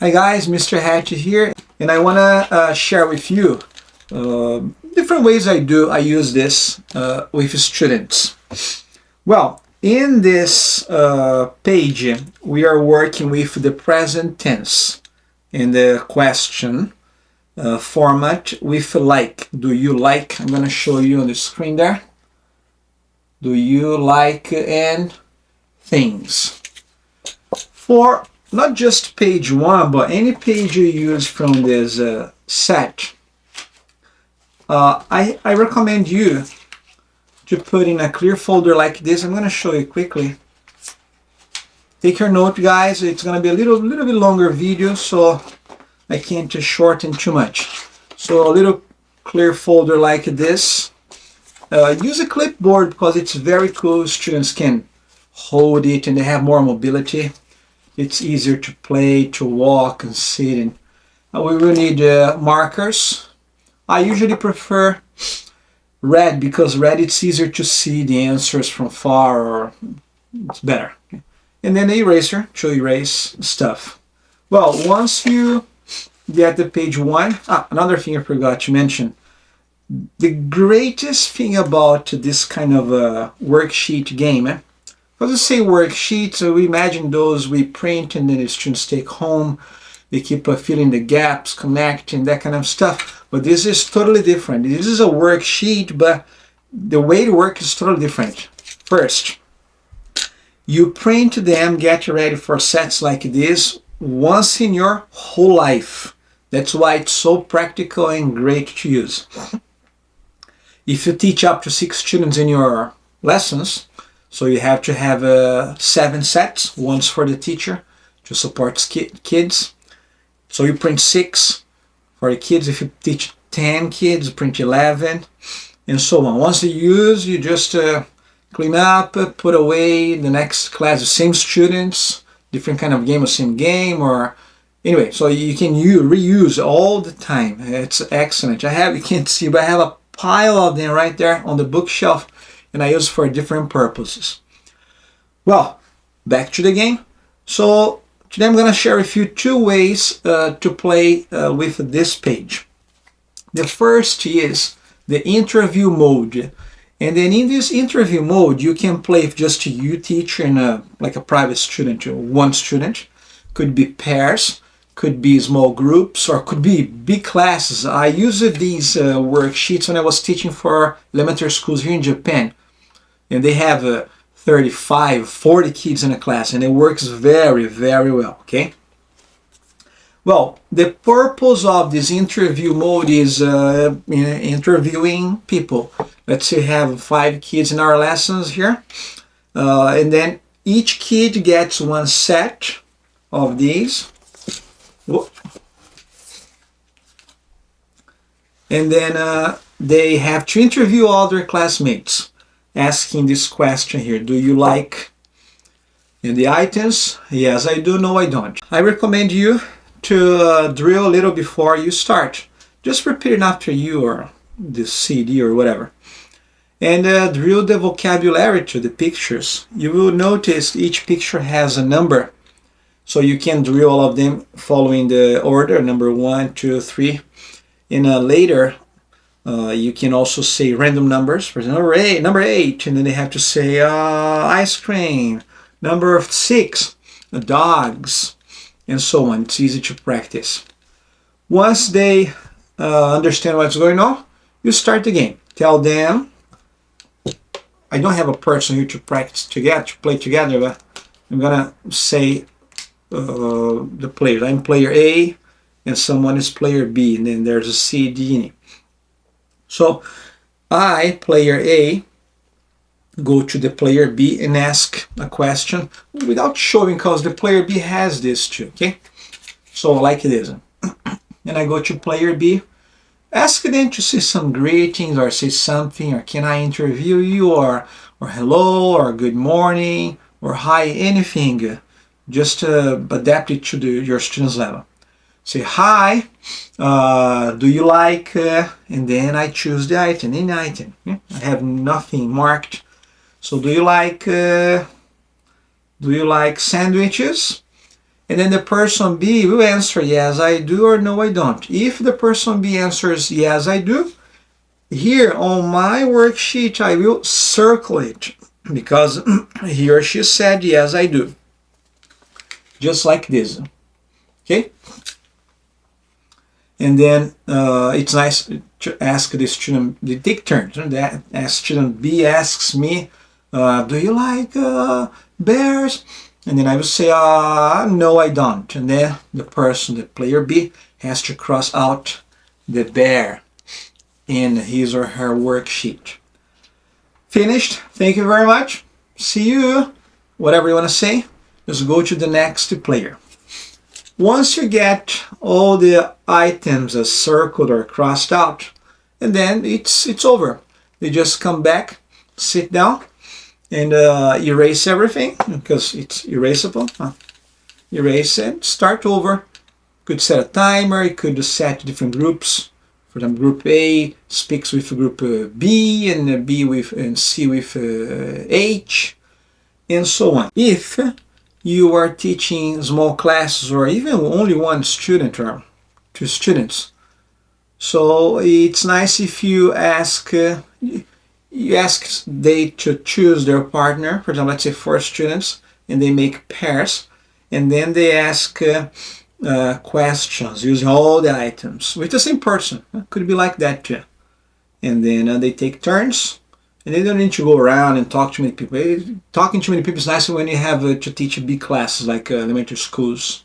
Hi guys, Mr. Hat here, and I want to share with you different ways I use this with students. Well, in this page, we are working with the present tense in the question format with like. Do you like? I'm going to show you on the screen there. Do you like and things? For not just page 1, but any page you use from this set, I recommend you to put in a clear folder like this. I'm going to show you quickly. Take your note, guys. It's going to be a little bit longer video, so I can't shorten too much. So a little clear folder like this. Use a clipboard because it's very cool. Students can hold it and they have more mobility. It's easier to play, to walk and sit. And we will need markers. I usually prefer red because red it's easier to see the answers from far, or it's better. And then an eraser to erase stuff. Well, once you get to page 1, another thing I forgot to mention. The greatest thing about this kind of worksheet game, because we say worksheets, so we imagine those we print and then the students take home. They keep filling the gaps, connecting, that kind of stuff. But this is totally different. This is a worksheet, but the way it works is totally different. First, you print them, get ready for sets like this once in your whole life. That's why it's so practical and great to use. If you teach up to 6 students in your lessons, so you have to have 7 sets, once for the teacher to support kids. So you print 6 for the kids. If you teach 10 kids, print 11, and so on. Once you use, you just clean up, put away. The next class, the same students, different kind of game, or same game, or anyway. So you can reuse all the time. It's excellent. You can't see, but I have a pile of them right there on the bookshelf, and I use for different purposes. Well, back to the game. So today I'm going to share with you 2 ways to play with this page. The first is the interview mode. And then in this interview mode, you can play with just you teacher and like a private student, or one student. Could be pairs, could be small groups, or could be big classes. I used these worksheets when I was teaching for elementary schools here in Japan. And they have 35, 40 kids in a class, and it works very, very well, okay? Well, the purpose of this interview mode is interviewing people. Let's say we have 5 kids in our lessons here, and then each kid gets 1 set of these. And then they have to interview all their classmates, asking this question here: do you like? And the items, yes I do, no I don't. I recommend you to drill a little before you start. Just repeat it after you, or the CD or whatever. And drill the vocabulary to the pictures. You will notice each picture has a number. So you can drill all of them following the order, number 1, 2, 3. And later, you can also say random numbers. For example, number 8, and then they have to say ice cream. Number 6, dogs, and so on. It's easy to practice. Once they understand what's going on, you start the game. Tell them, I don't have a person here to practice together, to play together, but I'm gonna say the players. I'm player A, and someone is player B, and then there's a C, D, and E. So I, player A, go to the player B and ask a question without showing, because the player B has this too, okay? So like this. And I go to player B, ask them to say some greetings, or say something, or can I interview you, or hello, or good morning, or hi, anything. Just adapt it to your student's level. Say hi, do you like, and then I choose the item, any item. I have nothing marked. So do you like sandwiches? And then the person B will answer yes, I do, or no, I don't. If the person B answers yes, I do, here on my worksheet, I will circle it because he or she said yes, I do. Just like this. Okay? And then it's nice to ask the student, they take turns. That student B asks me, do you like bears? And then I will say, no, I don't. And then the person, the player B, has to cross out the bear in his or her worksheet. Finished. Thank you very much. See you. Whatever you want to say, just go to the next player. Once you get all the items circled or crossed out, and then it's over. You just come back, sit down, and erase everything because it's erasable. Erase it, start over. Could set a timer, you could set different groups. For example, group A speaks with group B, and B with and C with H, and so on. If you are teaching small classes or even only one student or two students, so it's nice if you ask they to choose their partner. For example, let's say 4 students, and they make pairs, and then they ask questions using all the items with the same person. It could be like that too. And then they take turns, and they don't need to go around and talk to many people. Talking to many people is nicer when you have to teach big classes like elementary schools.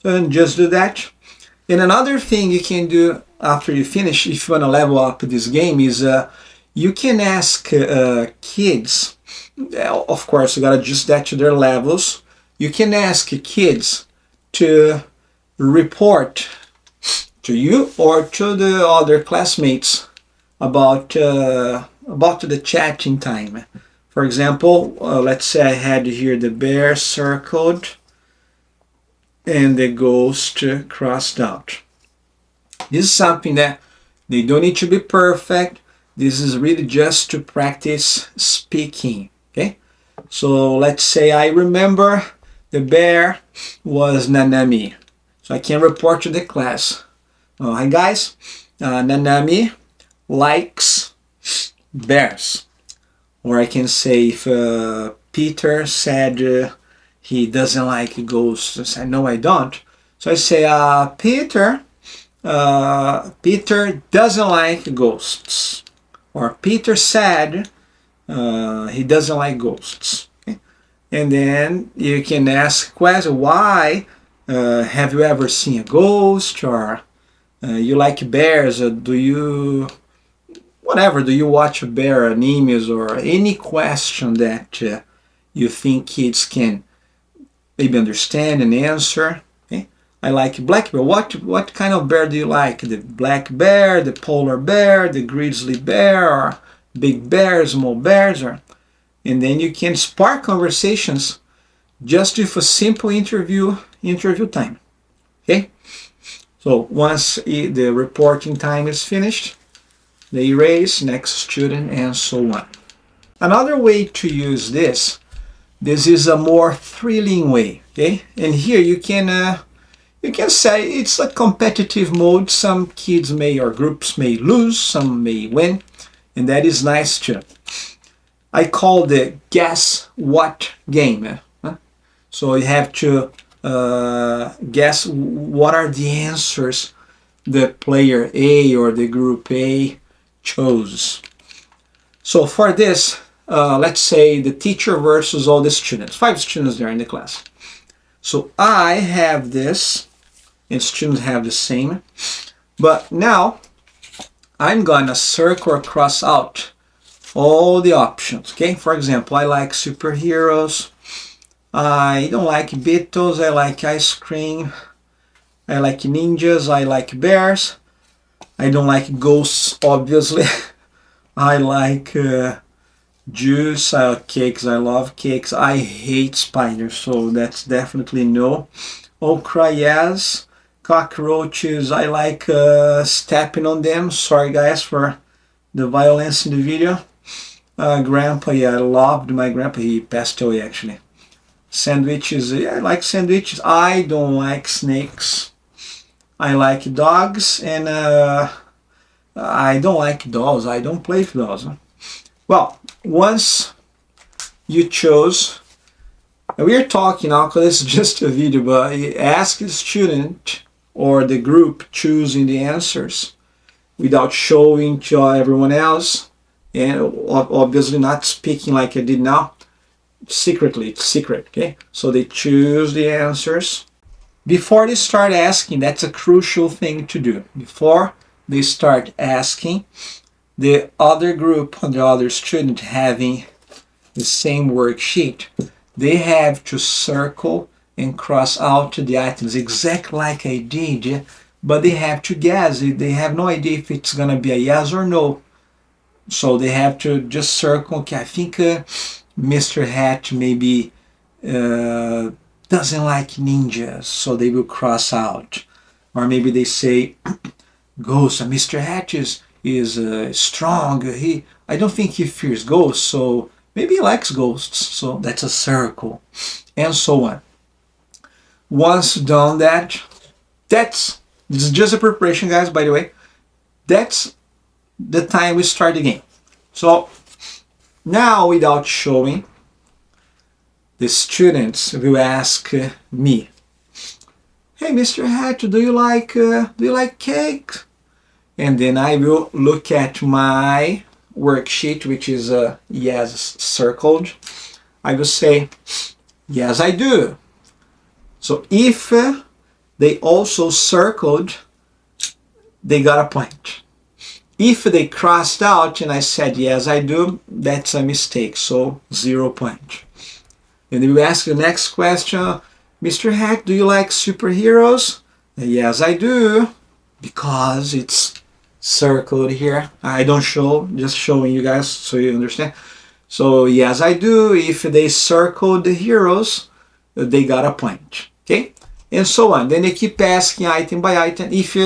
So just do that. And another thing you can do after you finish, if you want to level up this game, is you can ask kids. Of course, you gotta adjust that to their levels. You can ask kids to report to you or to the other classmates about the chatting time. For example, let's say I had here the bear circled and the ghost crossed out. This is something that they don't need to be perfect. This is really just to practice speaking. Okay, so let's say I remember the bear was Nanami, so I can report to the class. Hi guys, Nanami likes bears. Or I can say if Peter said he doesn't like ghosts, I say no, I don't. So I say Peter doesn't like ghosts. Or Peter said he doesn't like ghosts. Okay? And then you can ask question, why? Have you ever seen a ghost? Or you like bears? Do you watch bear animes? Or any question that you think kids can maybe understand and answer. Okay? I like black bear. What kind of bear do you like? The black bear, the polar bear, the grizzly bear, or big bears, small bears? And then you can spark conversations just with a simple interview time. Okay? So once the reporting time is finished, they erase, next student, and so on. Another way to use this is a more thrilling way. Okay? And here you can say it's a competitive mode. Some kids may or groups may lose, some may win, and that is nice too. I call the guess what game. So you have to guess what are the answers the player A or the group A chose. So for this, let's say the teacher versus all the students, 5 students there in the class. So I have this, and students have the same, but now I'm gonna circle or cross out all the options. Okay, for example, I like superheroes, I don't like Beatles, I like ice cream, I like ninjas, I like bears, I don't like ghosts, obviously. I like juice, I like cakes, I love cakes. I hate spiders, so that's definitely no. Okra, yes. Cockroaches, I like stepping on them. Sorry guys for the violence in the video. Grandpa, yeah, I loved my grandpa. He passed away actually. Sandwiches, yeah, I like sandwiches. I don't like snakes. I like dogs, and I don't like dolls. I don't play with dolls. Well, once you chose, we are talking now because it's just a video, but you ask the student or the group choosing the answers without showing to everyone else, and obviously not speaking like I did now. Secretly, it's secret, okay? So they choose the answers. Before they start asking, that's a crucial thing to do. Before they start asking, the other group, the other student having the same worksheet, they have to circle and cross out the items exactly like I did, but they have to guess. They have no idea if it's going to be a yes or no. So they have to just circle, okay, I think Mr. Hat maybe doesn't like ninjas, so they will cross out. Or maybe they say, ghosts, Mr. Hat is strong. I don't think he fears ghosts, so maybe he likes ghosts. So that's a circle, and so on. Once done that, this is just a preparation, guys, by the way. That's the time we start the game. So now, without showing, the students will ask me, "Hey, Mr. Hat, do you like cake?" And then I will look at my worksheet, which is yes circled. I will say, "Yes, I do." So if they also circled, they got a point. If they crossed out and I said, "Yes, I do," that's a mistake, so 0 point. And then we ask the next question, "Mr. Hat, do you like superheroes?" "Yes, I do," because it's circled here. I don't show, just showing you guys so you understand. So yes, I do. If they circled the heroes, they got a point. Okay, and so on. Then they keep asking item by item. If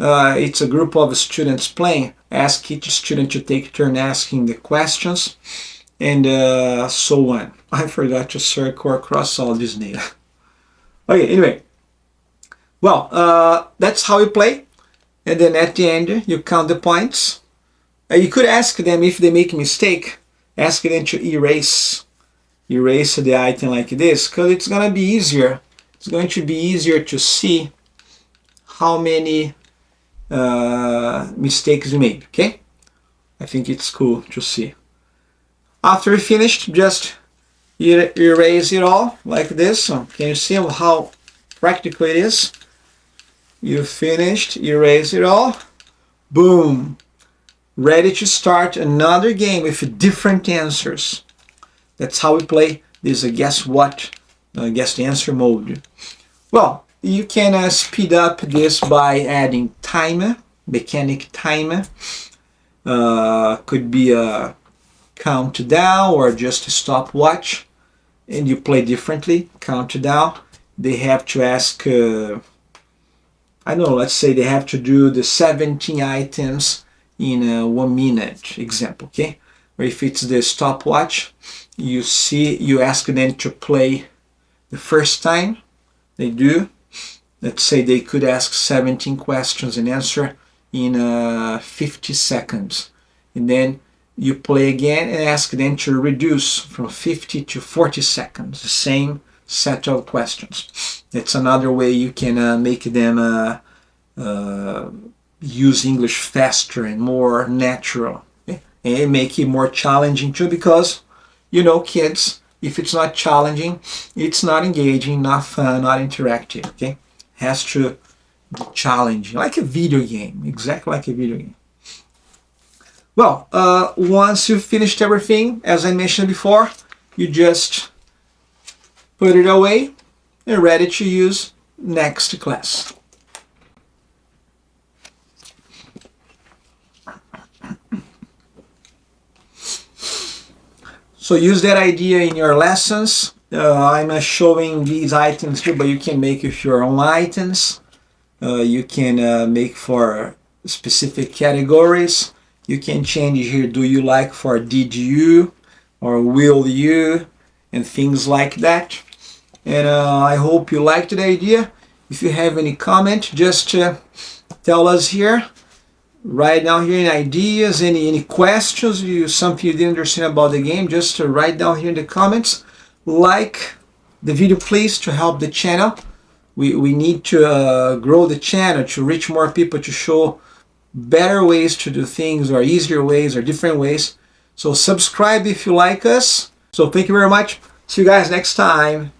it's a group of students playing, ask each student to take turn asking the questions, and so on. I forgot to circle or cross all this data. Okay, anyway. Well, that's how we play. And then at the end, you count the points. You could ask them if they make a mistake, ask them to erase the item like this, because it's going to be easier. It's going to be easier to see how many mistakes you made, okay? I think it's cool to see. After you finished, just erase it all like this. So can you see how practical it is? You finished, erase it all, boom, ready to start another game with different answers. That's how we play this guess what, guess the answer mode. Well, you can speed up this by adding timer, mechanic timer. Could be a countdown or just a stopwatch, and you play differently. Countdown, they have to ask, I don't know, let's say they have to do the 17 items in 1 minute, example, okay? Or if it's the stopwatch, you ask them to play the first time, they do. Let's say they could ask 17 questions and answer in 50 seconds. And then you play again and ask them to reduce from 50 to 40 seconds, the same set of questions. That's another way you can make them use English faster and more natural. Okay? And make it more challenging too, because, you know, kids, if it's not challenging, it's not engaging, not fun, not interactive. Okay? Has to be challenging, like a video game, exactly like a video game. Well, once you've finished everything, as I mentioned before, you just put it away and ready to use next class. So use that idea in your lessons. I'm showing these items here, but you can make with your own items. You can make for specific categories. You can change here, do you like for did you or will you, and things like that. and I hope you liked the idea. If you have any comment, just tell us here. Write down here any ideas, any questions, something you didn't understand about the game, just write down here in the comments. Like the video please, to help the channel. We need to grow the channel, to reach more people, to show better ways to do things, or easier ways, or different ways. So subscribe if you like us. So thank you very much. See you guys next time.